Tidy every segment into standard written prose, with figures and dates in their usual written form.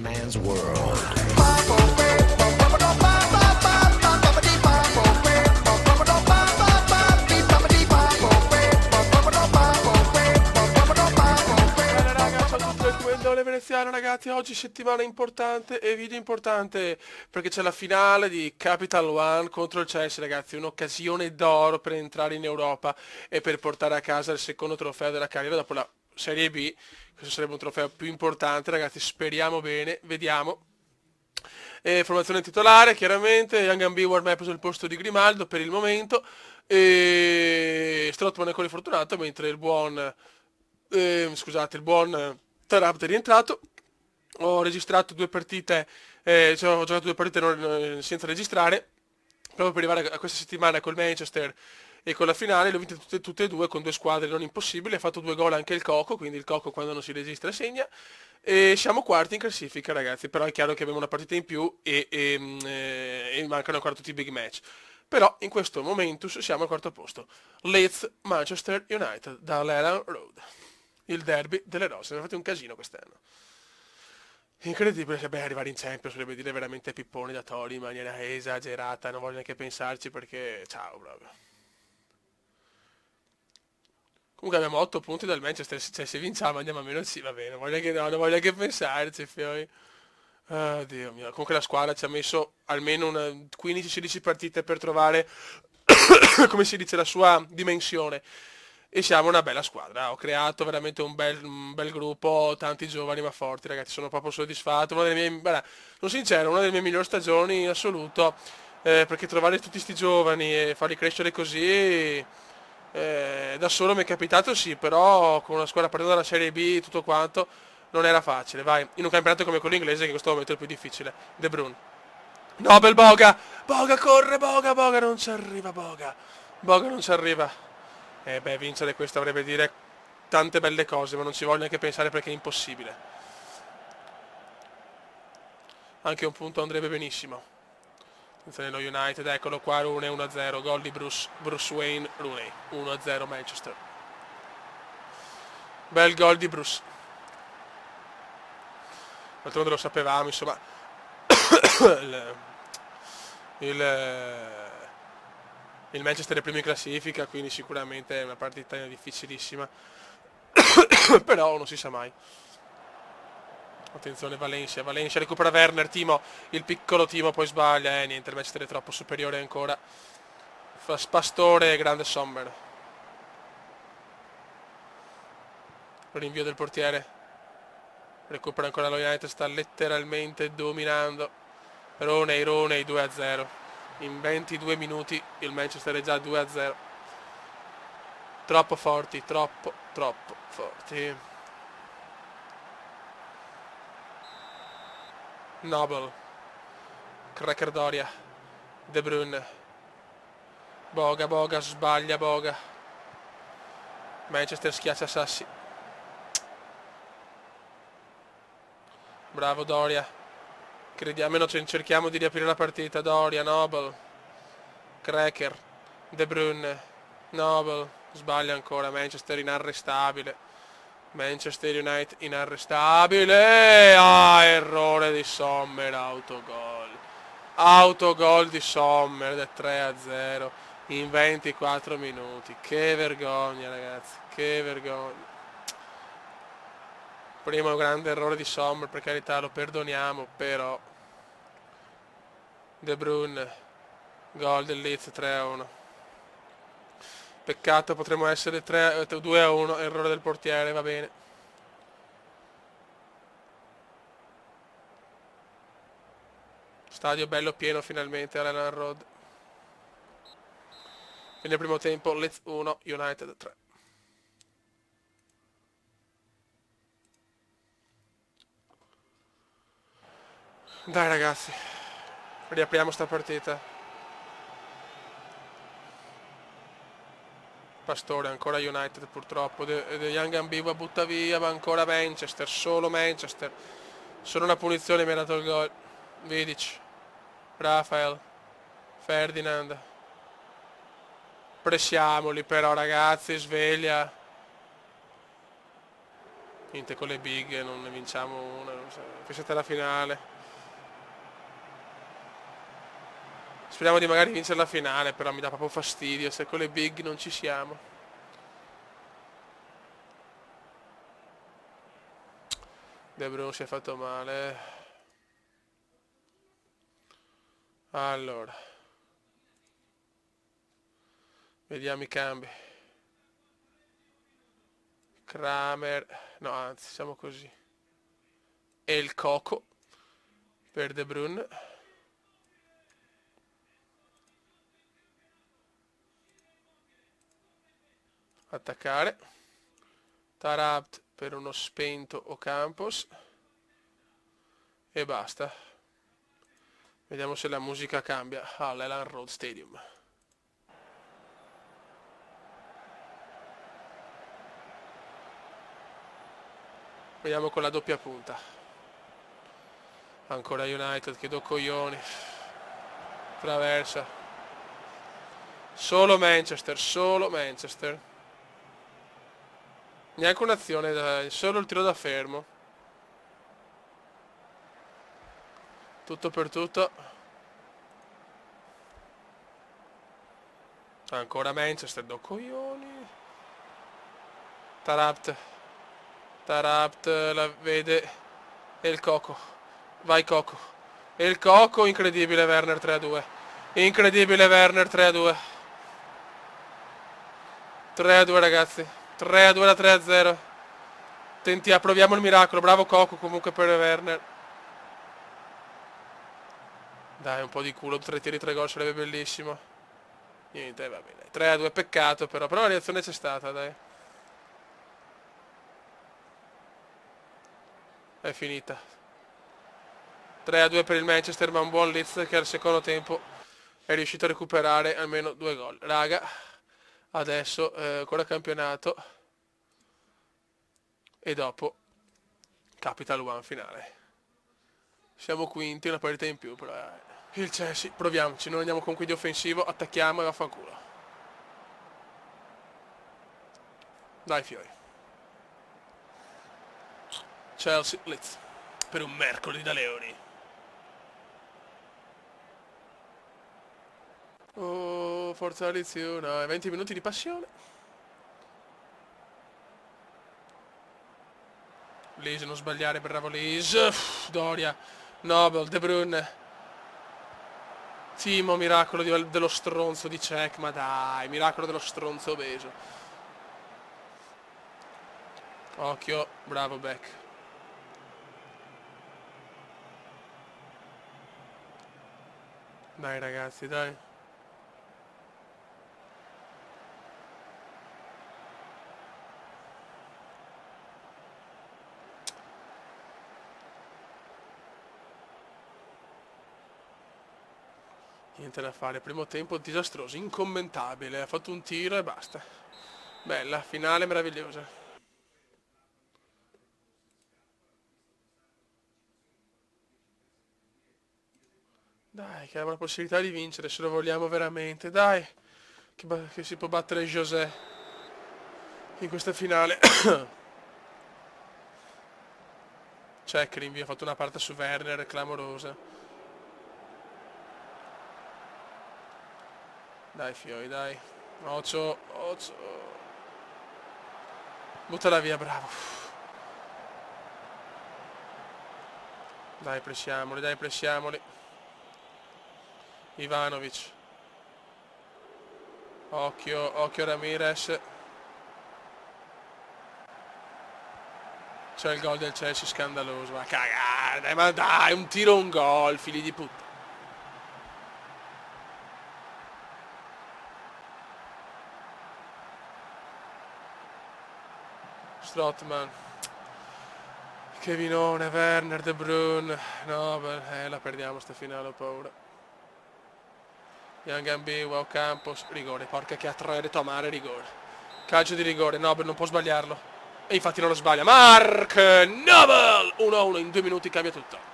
Man's World. Bene raga, ciao a tutti dal Commendone Veneziano ragazzi, oggi settimana importante e video importante perché c'è la finale di Capital One contro il Chelsea ragazzi, un'occasione d'oro per entrare in Europa e per portare a casa il secondo trofeo della carriera dopo la Serie B, questo sarebbe un trofeo più importante ragazzi, speriamo bene, vediamo. Formazione titolare, chiaramente, Young B ormai ha preso il posto di Grimaldo per il momento, e Strootman è quello fortunato, mentre il buon Taarabt è rientrato. Ho registrato due partite, cioè ho giocato due partite senza registrare, proprio per arrivare a questa settimana col Manchester e con la finale, le ho vinte tutte e due con due squadre non impossibili, ha fatto due gol anche il Coco, quindi il Coco quando non si registra segna, e siamo quarti in classifica ragazzi, però è chiaro che abbiamo una partita in più e mancano ancora tutti i big match. Però in questo momentus siamo al quarto posto. Leeds Manchester United dall'Ellen Road. Il derby delle rose. Ne ha fatto un casino quest'anno. Incredibile che beh, arrivare in Champions vorrebbe dire veramente pipponi da Tori in maniera esagerata. Non voglio neanche pensarci perché... Ciao proprio. Comunque abbiamo 8 punti dal Manchester. Cioè se vinciamo andiamo a meno sì, va bene. Non voglio neanche pensarci, fioi. Ah, Dio mio. Comunque la squadra ci ha messo almeno una 15-16 partite per trovare, come si dice, la sua dimensione. E siamo una bella squadra. Ho creato veramente un bel gruppo, tanti giovani ma forti, ragazzi. Sono proprio soddisfatto. Una delle mie, guarda, sono sincero, una delle mie migliori stagioni in assoluto. Perché trovare tutti questi giovani e farli crescere così, da solo mi è capitato sì, però con una squadra partendo dalla Serie B tutto quanto non era facile, vai, in un campionato come quello inglese che in questo momento è il più difficile. De Bruyne. Nobel Boga! Boga corre, Boga, Boga non ci arriva, Boga. Boga non ci arriva. Beh, vincere questo avrebbe dire tante belle cose, ma non ci voglio neanche pensare perché è impossibile. Anche un punto andrebbe benissimo. Attenzione lo United, eccolo qua, Rooney 1-0, gol di Bruce Wayne Rooney, 1-0 Manchester. Bel gol di Bruce. D'altronde lo sapevamo, insomma, il, il, il Manchester è primo in classifica, quindi sicuramente è una partita difficilissima, però non si sa mai. Attenzione Valencia recupera Werner, Timo, il piccolo Timo poi sbaglia, niente, il Manchester è troppo superiore ancora. Fa Pastore e grande Sommer. Rinvio del portiere, recupera ancora lo United, sta letteralmente dominando. Rooney 2-0. In 22 minuti il Manchester è già 2-0. Troppo forti, troppo forti. Noble, Cracker Doria, De Bruyne, Boga, sbaglia Boga. Manchester schiaccia Sassi. Bravo Doria. Crediamo, almeno cerchiamo di riaprire la partita. Doria, Noble, Cracker, De Bruyne, Noble, sbaglia ancora. Manchester inarrestabile. Manchester United inarrestabile. Ah, errore di Sommer, autogol. Autogol di Sommer del 3-0 in 24 minuti. Che vergogna, ragazzi, che vergogna. Primo grande errore di Sommer, per carità, lo perdoniamo, però De Bruyne, gol del Leeds 3-1. Peccato, potremmo essere 2-1, errore del portiere, va bene. Stadio bello pieno finalmente all'Ellen Road. Nel primo tempo Leeds 1, United 3. Dai ragazzi, riapriamo sta partita. Pastore, ancora United purtroppo. De Young Ambiwa butta via, ma ancora Manchester, solo Manchester. Solo una punizione mi ha dato il gol. Vidic, Rafael, Ferdinand. Pressiamoli però ragazzi, sveglia. Niente, con le big non ne vinciamo una, non so. Pensate alla finale. Speriamo di magari vincere la finale, però mi dà proprio fastidio se con le big non ci siamo. De Bruyne si è fatto male. Allora, vediamo i cambi. Kramer, no, anzi, siamo così. E il Coco per De Bruyne. Attaccare. Tarabt per uno spento o Campos. E basta. Vediamo se la musica cambia all'Elland Road Stadium. Vediamo con la doppia punta. Ancora United, che do coglioni. Traversa. Solo Manchester, solo Manchester. Neanche un'azione, solo il tiro da fermo. Tutto per tutto. Ancora Manchester, do coglioni. Tarabt. Tarabt la vede. E il Coco. Vai Coco. E il Coco, incredibile Werner 3-2. Incredibile Werner 3-2. 3-2 ragazzi. 3-2 da 3-0. Proviamo il miracolo. Bravo Coco comunque per Werner. Dai, un po' di culo, 3 tiri, 3 gol sarebbe bellissimo. Niente, va bene. 3-2, peccato però la reazione c'è stata, dai. È finita. 3-2 per il Manchester, ma un buon Leeds che al secondo tempo è riuscito a recuperare almeno 2 gol. Raga, adesso ancora campionato e dopo Capital One finale. Siamo quinti, una partita in più, però il Chelsea, proviamoci, non andiamo con di offensivo, attacchiamo e vaffanculo. Dai fiori. Chelsea, Leeds, per un mercoledì da leoni. Oh, forza Leeds, 20 minuti di passione. Lise, non sbagliare, bravo Lise. Doria, Nobel, De Bruyne. Timo, miracolo dello stronzo di Cech, ma dai, miracolo dello stronzo obeso. Occhio, bravo Beck. Dai ragazzi, dai. Niente da fare, primo tempo disastroso, incommentabile, ha fatto un tiro e basta. Bella, finale meravigliosa. Dai, che abbiamo la possibilità di vincere se lo vogliamo veramente, dai. Che si può battere José in questa finale. Check, rinvio, ha fatto una parte su Werner, clamorosa. Dai fioi, dai. Ocio, ocio. Buttala via, bravo. Dai, pressiamoli, dai, pressiamoli. Ivanovic. Occhio, occhio Ramirez. C'è il gol del Chelsea scandaloso. Ma cagare, dai, ma dai, un tiro, un gol, figli di puttana. Strootman. Kevinone, Werner, De Bruyne. No, beh, la perdiamo sta finale, ho paura. Yangambi, Wow Campos, rigore, porca che ha detto amare, rigore. Calcio di rigore, Nobel non può sbagliarlo. E infatti non lo sbaglia. Mark Nobel! 1-1 in 2 minuti cambia tutto.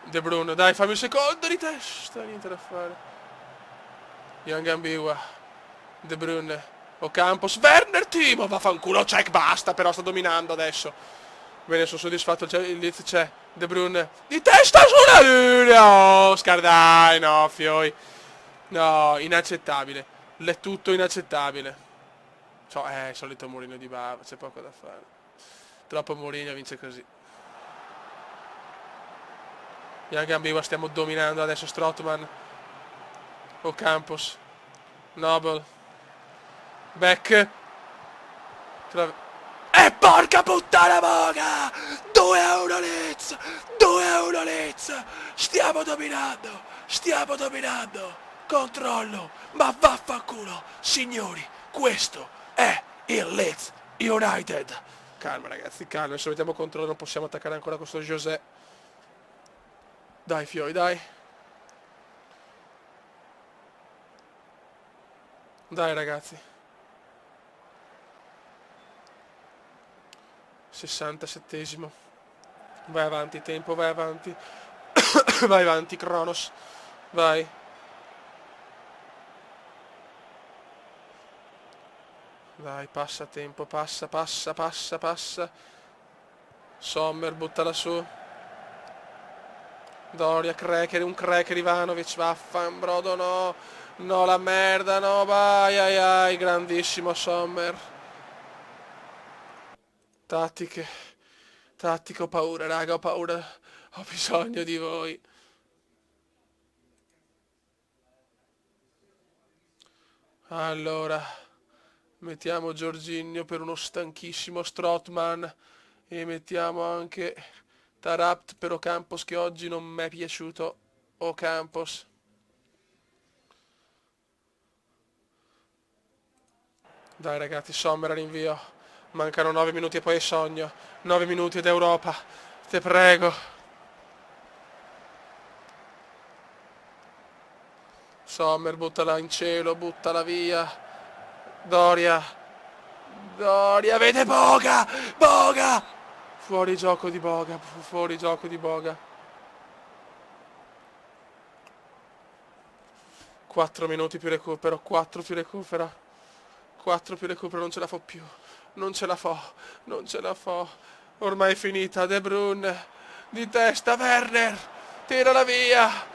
De Bruyne, dai, fammi un secondo di testa, niente da fare. Young ambigua. De Bruyne. Ocampos. Werner Timo. Vaffanculo. Check, basta. Però sta dominando adesso. Bene, sono soddisfatto. Il Leeds c'è. De Bruyne. Di testa sulla linea. Oh, Scardai. No, fioi. No, inaccettabile. È tutto inaccettabile. Cioè, il solito Mourinho di Bava. C'è poco da fare. Troppo Mourinho vince così. Young ambigua. Stiamo dominando adesso. Strootman. Ocampos. Noble. Beck. E porca puttana Boga! 2-1 Leeds! 2-1 Leeds! Stiamo dominando! Controllo! Ma vaffanculo! Signori, questo è il Leeds United! Calma ragazzi, calma, adesso mettiamo controllo, non possiamo attaccare ancora questo José. Dai fioi, dai! Dai ragazzi. 67esimo. Vai avanti tempo, vai avanti. Vai avanti Kronos. Vai. Dai, passa tempo, passa. Sommer, buttala su. Doria, Cracker, un Cracker Ivanovic, vaffanbrodo, no. No, la merda, no, vai, ai, grandissimo Sommer. Tattiche, ho paura, raga, ho paura, ho bisogno di voi. Allora, mettiamo Jorginho per uno stanchissimo Strootman e mettiamo anche Tarapt per Ocampos che oggi non mi è piaciuto. Ocampos. Dai ragazzi, Sommer all'invio. Mancano 9 minuti e poi è sogno. 9 minuti ed Europa. Te prego. Sommer, buttala in cielo, buttala via. Doria, vede Boga! Fuori gioco di Boga. 4 minuti più recupero, 4 più recupero, non ce la fo più. Non ce la fo. Ormai è finita. De Bruyne. Di testa Werner. Tirala via.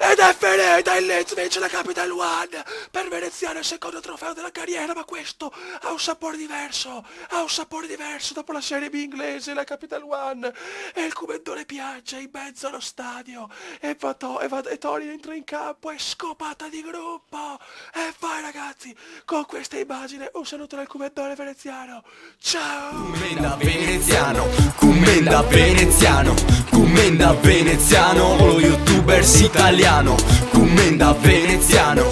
Ed è finita, il Leeds vince la Capital One per Veneziano, il secondo trofeo della carriera, ma questo ha un sapore diverso, dopo la Serie B inglese, la Capital One, e il Comendore piange in mezzo allo stadio, e Tony entra in campo, è scopata di gruppo, e vai ragazzi, con questa immagine un saluto dal Comendore veneziano, ciao! Commenda veneziano, lo youtubers italiano. Commenda veneziano,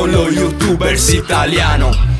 lo youtubers italiano.